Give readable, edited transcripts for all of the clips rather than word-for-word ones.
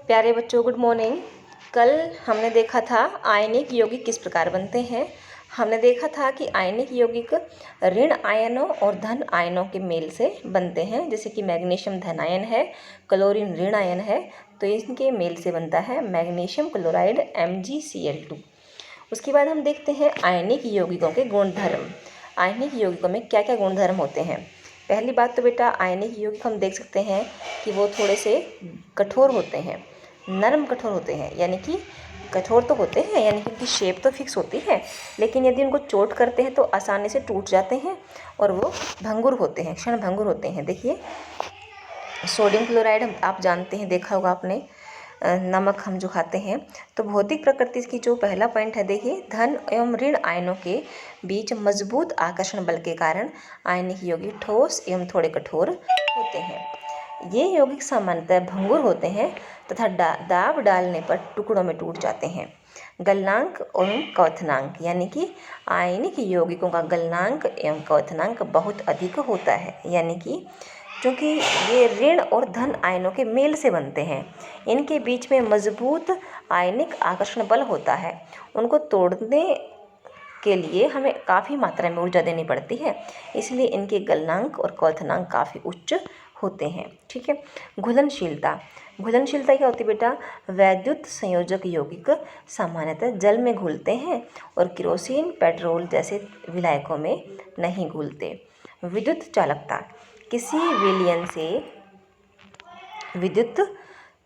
प्यारे बच्चों, good morning. कल हमने देखा था आयनिक यौगिक किस प्रकार बनते हैं। हमने देखा था कि आयनिक यौगिक ऋण आयनों और धन आयनों के मेल से बनते हैं। जैसे कि मैग्नीशियम धन आयन है, क्लोरीन ऋण आयन है, तो इनके मेल से बनता है मैग्नीशियम क्लोराइड MgCl2। उसके बाद हम देखते हैं आयनिक यौगिकों के गुणधर्म। आयनिक यौगिकों में क्या क्या गुणधर्म होते हैं। पहली बात तो बेटा, आयनिक यौगिक हम देख सकते हैं कि वो थोड़े से कठोर होते हैं, नरम कठोर होते हैं। यानी कि कठोर तो होते हैं, यानी कि उनकी शेप तो फिक्स होती है, लेकिन यदि उनको चोट करते हैं तो आसानी से टूट जाते हैं और वो भंगुर होते हैं, क्षण भंगुर होते हैं। देखिए सोडियम क्लोराइड आप जानते हैं, देखा होगा आपने, नमक हम जो खाते हैं। तो भौतिक प्रकृति की जो पहला पॉइंट है, देखिए धन एवं ऋण आयनों के बीच मजबूत आकर्षण बल के कारण आयनिक यौगिक ठोस एवं थोड़े कठोर होते हैं। ये यौगिक सामान्यतः भंगुर होते हैं तथा दाब डालने पर टुकड़ों में टूट जाते हैं। गलनांक एवं क्वथनांक, यानी कि आयनिक यौगिकों का गलनांक एवं क्वथनांक बहुत अधिक होता है। यानी कि क्योंकि ये ऋण और धन आयनों के मेल से बनते हैं, इनके बीच में मजबूत आयनिक आकर्षण बल होता है। उनको तोड़ने के लिए हमें काफ़ी मात्रा में ऊर्जा देनी पड़ती है, इसलिए इनके गलनांक और क्वथनांक काफ़ी उच्च होते हैं। ठीक है। घुलनशीलता, घुलनशीलता क्या होती है बेटा? वैद्युत संयोजक यौगिक सामान्यतः जल में घुलते हैं और केरोसिन, पेट्रोल जैसे विलायकों में नहीं घुलते। विद्युत चालकता, किसी विलयन से विद्युत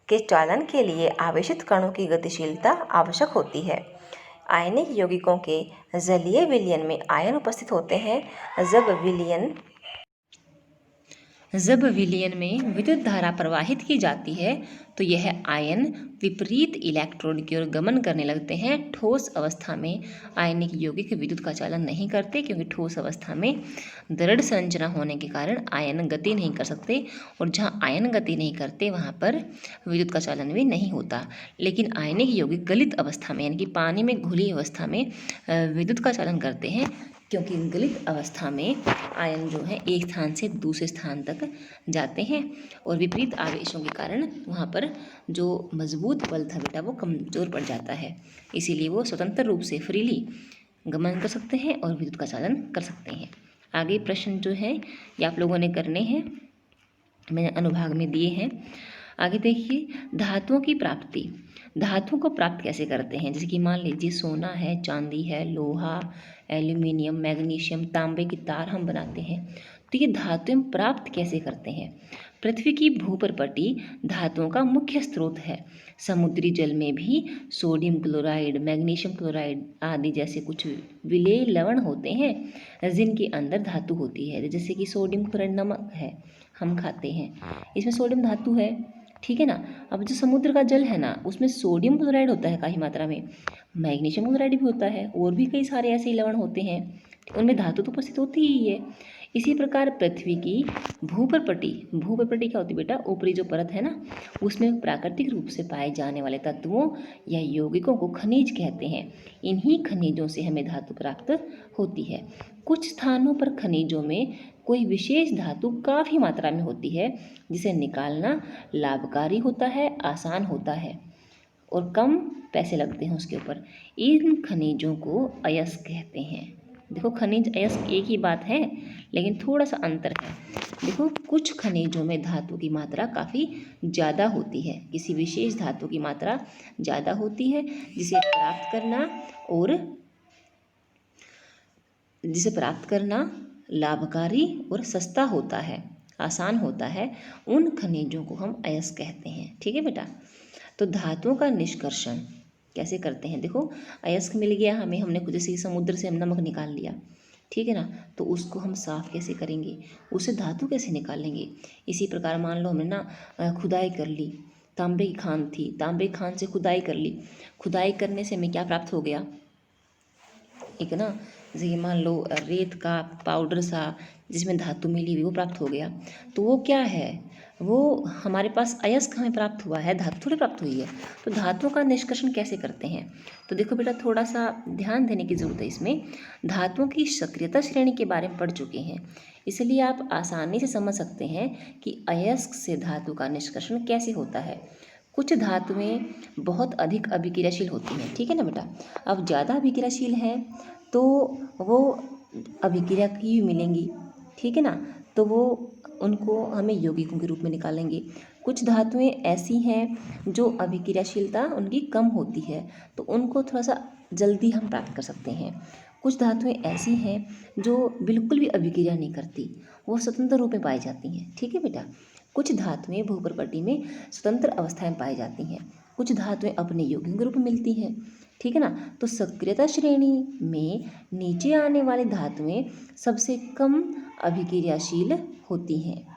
के चालन के लिए आवेशित कणों की गतिशीलता आवश्यक होती है। आयनिक यौगिकों के जलीय विलयन में आयन उपस्थित होते हैं। जब विलयन में विद्युत धारा प्रवाहित की जाती है तो यह आयन विपरीत इलेक्ट्रॉन की ओर गमन करने लगते हैं। ठोस अवस्था में आयनिक यौगिक विद्युत का चालन नहीं करते, क्योंकि ठोस अवस्था में दृढ़ संरचना होने के कारण आयन गति नहीं कर सकते, और जहाँ आयन गति नहीं करते वहाँ पर विद्युत का चालन भी नहीं होता। लेकिन आयनिक यौगिक गलित अवस्था में, यानी कि पानी में घुली अवस्था में विद्युत का चालन करते हैं, क्योंकि गलित अवस्था में आयन जो है एक स्थान से दूसरे स्थान तक जाते हैं और विपरीत आवेशों के कारण वहाँ पर जो मजबूत बल था बेटा वो कमज़ोर पड़ जाता है। इसीलिए वो स्वतंत्र रूप से फ्रीली गमन कर सकते हैं और विद्युत का चालन कर सकते हैं। आगे प्रश्न जो है ये आप लोगों ने करने हैं, मैंने अनुभाग में दिए हैं। आगे देखिए, धातुओं की प्राप्ति। धातुओं को प्राप्त कैसे करते हैं? जैसे कि मान लीजिए सोना है, चांदी है, लोहा, एल्यूमिनियम, मैग्नीशियम, तांबे की तार हम बनाते हैं, तो ये धातुएं प्राप्त कैसे करते हैं? पृथ्वी की भूपर्पटी धातुओं का मुख्य स्रोत है। समुद्री जल में भी सोडियम क्लोराइड, मैग्नीशियम क्लोराइड आदि जैसे कुछ विलेय लवण होते हैं जिनके अंदर धातु होती है। जैसे कि सोडियम क्लोराइड नमक है, हम खाते हैं, इसमें सोडियम धातु है, ठीक है ना। अब जो समुद्र का जल है ना, उसमें सोडियम क्लोराइड होता है काफ़ी मात्रा में, मैग्नीशियम क्लोराइड भी होता है, और भी कई सारे ऐसे लवण होते हैं, उनमें धातु तो उपस्थित होती ही है। इसी प्रकार पृथ्वी की भूपर्पटी, भूपर्पटी क्या होती है बेटा? ऊपरी जो परत है ना, उसमें प्राकृतिक रूप से पाए जाने वाले तत्वों या यौगिकों को खनिज कहते हैं। इन्हीं खनिजों से हमें धातु प्राप्त होती है। कुछ स्थानों पर खनिजों में कोई विशेष धातु काफ़ी मात्रा में होती है, जिसे निकालना लाभकारी होता है, आसान होता है और कम पैसे लगते हैं उसके ऊपर। इन खनिजों को अयस्क कहते हैं। देखो, खनिज अयस्क एक ही बात है, लेकिन थोड़ा सा अंतर है। देखो, कुछ खनिजों में धातु की मात्रा काफ़ी ज़्यादा होती है, किसी विशेष धातु की मात्रा ज़्यादा होती है, जिसे प्राप्त करना लाभकारी और सस्ता होता है, आसान होता है। उन खनिजों को हम अयस्क कहते हैं। ठीक है बेटा। तो धातुओं का निष्कर्षण कैसे करते हैं? देखो, अयस्क मिल गया हमें, हमने कुछ जैसे समुद्र से हम नमक निकाल लिया, ठीक है ना, तो उसको हम साफ़ कैसे करेंगे, उससे धातु कैसे निकालेंगे? इसी प्रकार मान लो हमने ना खुदाई कर ली, तांबे की खान थी, तांबे की खान से खुदाई कर ली, खुदाई करने से हमें क्या प्राप्त हो गया? एक ना, जैसे मान लो रेत का पाउडर सा जिसमें धातु मिली हुई वो प्राप्त हो गया, तो वो क्या है? वो हमारे पास अयस्क हमें प्राप्त हुआ है, धातु थोड़ी प्राप्त हुई है। तो धातुओं का निष्कर्षण कैसे करते हैं? तो देखो बेटा, थोड़ा सा ध्यान देने की ज़रूरत है इसमें। धातुओं की सक्रियता श्रेणी के बारे में पढ़ चुके हैं, इसलिए आप आसानी से समझ सकते हैं कि अयस्क से धातु का निष्कर्षण कैसे होता है। कुछ धातुएं बहुत अधिक अभिक्रियाशील होती हैं, ठीक है ना बेटा। अब ज़्यादा अभिक्रियाशील है तो वो अभिक्रिया की मिलेंगी, ठीक है ना, तो वो उनको हमें यौगिकों के रूप में निकालेंगे। कुछ धातुएं ऐसी हैं जो अभिक्रियाशीलता उनकी कम होती है, तो उनको थोड़ा सा जल्दी हम प्राप्त कर सकते हैं। कुछ धातुएं ऐसी हैं जो बिल्कुल भी अभिक्रिया नहीं करती, वो स्वतंत्र रूप में पाई जाती हैं, ठीक है बेटा। कुछ धातुएं भूप्रकृति में स्वतंत्र अवस्थाएं पाई जाती हैं, कुछ धातुएं अपने यौगिकों के रूप में मिलती हैं, ठीक है ना। तो सक्रियता श्रेणी में नीचे आने वाली धातुएं सबसे कम अभिक्रियाशील होती हैं।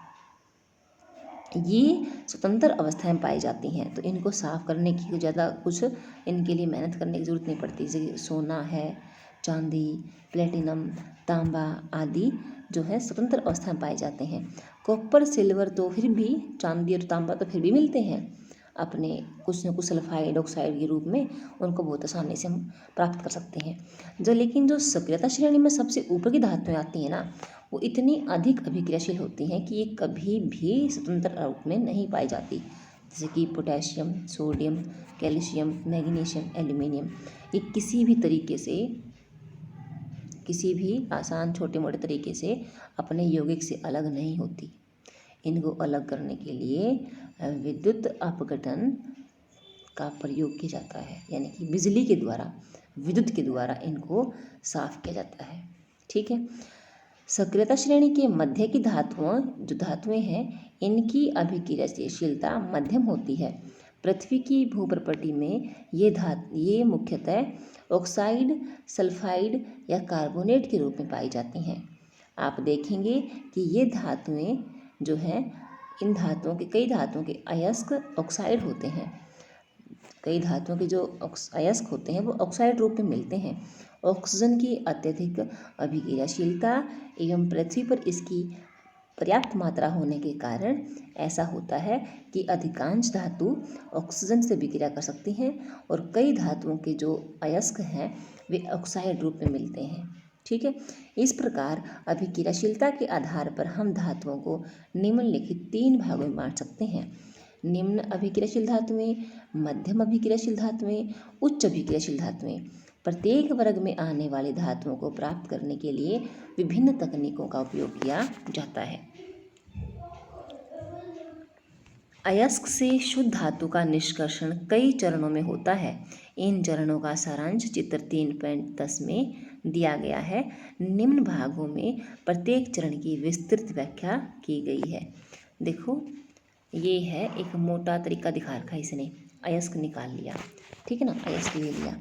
ये स्वतंत्र अवस्थाएं पाई जाती हैं, तो इनको साफ करने की ज़्यादा कुछ इनके लिए मेहनत करने की ज़रूरत नहीं पड़ती। जैसे सोना है, चांदी, प्लेटिनम, तांबा आदि जो है स्वतंत्र अवस्था में पाए जाते हैं। कॉपर सिल्वर तो फिर भी, चांदी और तांबा तो फिर भी मिलते हैं अपने कुछ न कुछ सल्फाइड ऑक्साइड के रूप में, उनको बहुत आसानी से हम प्राप्त कर सकते हैं। लेकिन जो सक्रियता श्रेणी में सबसे ऊपर की धातुएं आती हैं ना, वो इतनी अधिक अभिक्रियाशील होती हैं कि ये कभी भी स्वतंत्र रूप में नहीं पाई जाती। जैसे कि potassium, sodium, calcium, magnesium, aluminium, ये किसी भी तरीके से, किसी भी आसान छोटे मोटे तरीके से अपने यौगिक से अलग नहीं होती। इनको अलग करने के लिए विद्युत अपघटन का प्रयोग किया जाता है, यानी कि बिजली के द्वारा, विद्युत के द्वारा इनको साफ किया जाता है, ठीक है। सक्रियता श्रेणी के मध्य की जो धातुएं हैं, इनकी अभिक्रियाशीलता मध्यम होती है। पृथ्वी की भूप्रकृति में ये मुख्यतः ऑक्साइड, सल्फाइड या कार्बोनेट के रूप में पाई जाती हैं। आप देखेंगे कि ये धातुएं जो हैं, इन धातुओं के, कई धातुओं के अयस्क ऑक्साइड होते हैं। कई धातुओं के जो अयस्क होते हैं वो ऑक्साइड रूप में मिलते हैं। ऑक्सीजन की अत्यधिक अभिक्रियाशीलता एवं पृथ्वी पर इसकी पर्याप्त मात्रा होने के कारण ऐसा होता है कि अधिकांश धातु ऑक्सीजन से विक्रिया कर सकती हैं और कई धातुओं के जो अयस्क हैं वे ऑक्साइड रूप में मिलते हैं, ठीक है। इस प्रकार अभिक्रियाशीलता के आधार पर हम धातुओं को निम्नलिखित 3 भागों में बांट सकते हैं। निम्न अभिक्रियाशील धातुएं, मध्यम अभिक्रियाशील धातुएं, उच्च अभिक्रियाशील धातुएं। प्रत्येक वर्ग में आने वाली धातुओं को प्राप्त करने के लिए विभिन्न तकनीकों का उपयोग किया जाता है। अयस्क से शुद्ध धातु का निष्कर्षण कई चरणों में होता है। इन चरणों का सारांश चित्र 3.10 में दिया गया है। निम्न भागों में प्रत्येक चरण की विस्तृत व्याख्या की गई है। देखो, ये है एक मोटा तरीका दिखा रखा है इसने। अयस्क निकाल लिया, ठीक है ना, अयस्क ले लिया,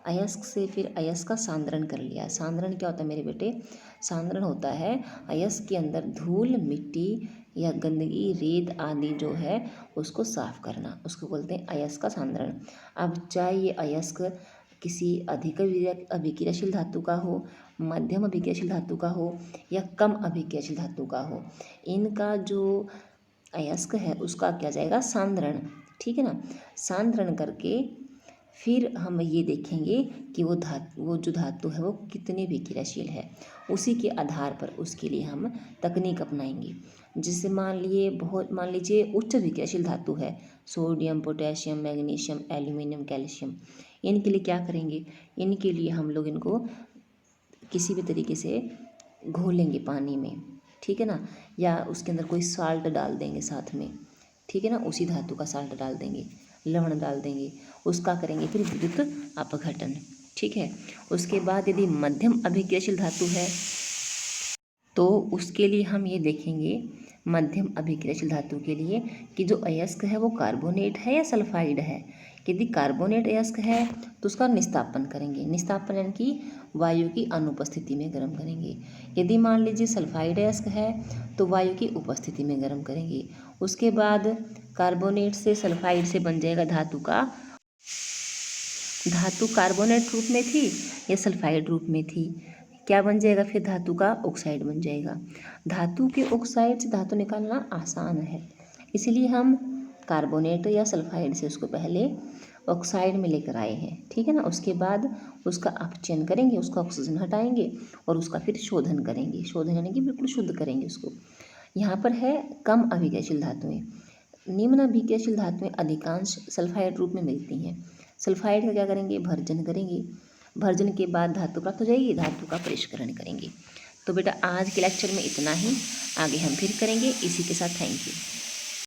अयस्क से फिर अयस्क का सांद्रण कर लिया। सांद्रण क्या होता है मेरे बेटे? सांद्रण होता है अयस्क के अंदर धूल, मिट्टी या गंदगी, रेत आदि जो है उसको साफ करना, उसको बोलते हैं अयस्क का सांद्रण। अब चाहे ये अयस्क किसी अधिक अभिक्रियाशील धातु का हो, मध्यम अभिक्रियाशील धातु का हो या कम अभिक्रियाशील धातु का हो, इनका जो अयस्क है उसका क्या जाएगा? सांद्रण, ठीक है ना। सांद्रण करके फिर हम ये देखेंगे कि वो जो धातु है वो कितनी विक्रियाशील है। उसी के आधार पर उसके लिए हम तकनीक अपनाएंगे। जिससे मान लीजिए उच्च विक्रियाशील धातु है, sodium, potassium, magnesium, aluminium, calcium, इनके लिए क्या करेंगे? इनके लिए हम लोग इनको किसी भी तरीके से घोलेंगे पानी में, ठीक है ना, या उसके अंदर कोई साल्ट डाल देंगे साथ में, ठीक है ना, उसी धातु का साल्ट डाल देंगे, लवण डाल देंगे, उसका करेंगे फिर विद्युत अपघटन, ठीक है। उसके बाद यदि मध्यम अभिक्रियाशील धातु है तो उसके लिए हम ये देखेंगे, मध्यम अभिक्रियाशील धातु के लिए, कि जो अयस्क है वो कार्बोनेट है या सल्फाइड है। यदि कार्बोनेट अयस्क है तो उसका निस्तापन करेंगे, निस्तापन यानी कि वायु की अनुपस्थिति में गर्म करेंगे। यदि मान लीजिए सल्फाइड अयस्क है तो वायु की उपस्थिति में गर्म करेंगे। उसके बाद कार्बोनेट से सल्फाइड से बन जाएगा धातु कार्बोनेट रूप में थी या सल्फाइड रूप में थी, क्या बन जाएगा फिर? धातु का ऑक्साइड बन जाएगा। धातु के ऑक्साइड से धातु निकालना आसान है, इसलिए हम कार्बोनेट या सल्फाइड से उसको पहले ऑक्साइड में लेकर आए हैं, ठीक है ना। उसके बाद उसका अपचयन करेंगे, उसका ऑक्सीजन हटाएंगे और उसका फिर शोधन करेंगे। शोधन यानी कि बिल्कुल शुद्ध करेंगे उसको। यहाँ पर है कम अभिक्रियाशील धातुएं। निम्न अभिक्रियाशील धातुएं अधिकांश सल्फाइड रूप में मिलती हैं। सल्फाइड का क्या करेंगे, भर्जन करेंगे, भर्जन के बाद धातु प्राप्त हो जाएगी, धातु का परिष्करण करेंगे। तो बेटा आज के लेक्चर में इतना ही, आगे हम फिर करेंगे। इसी के साथ थैंक यू।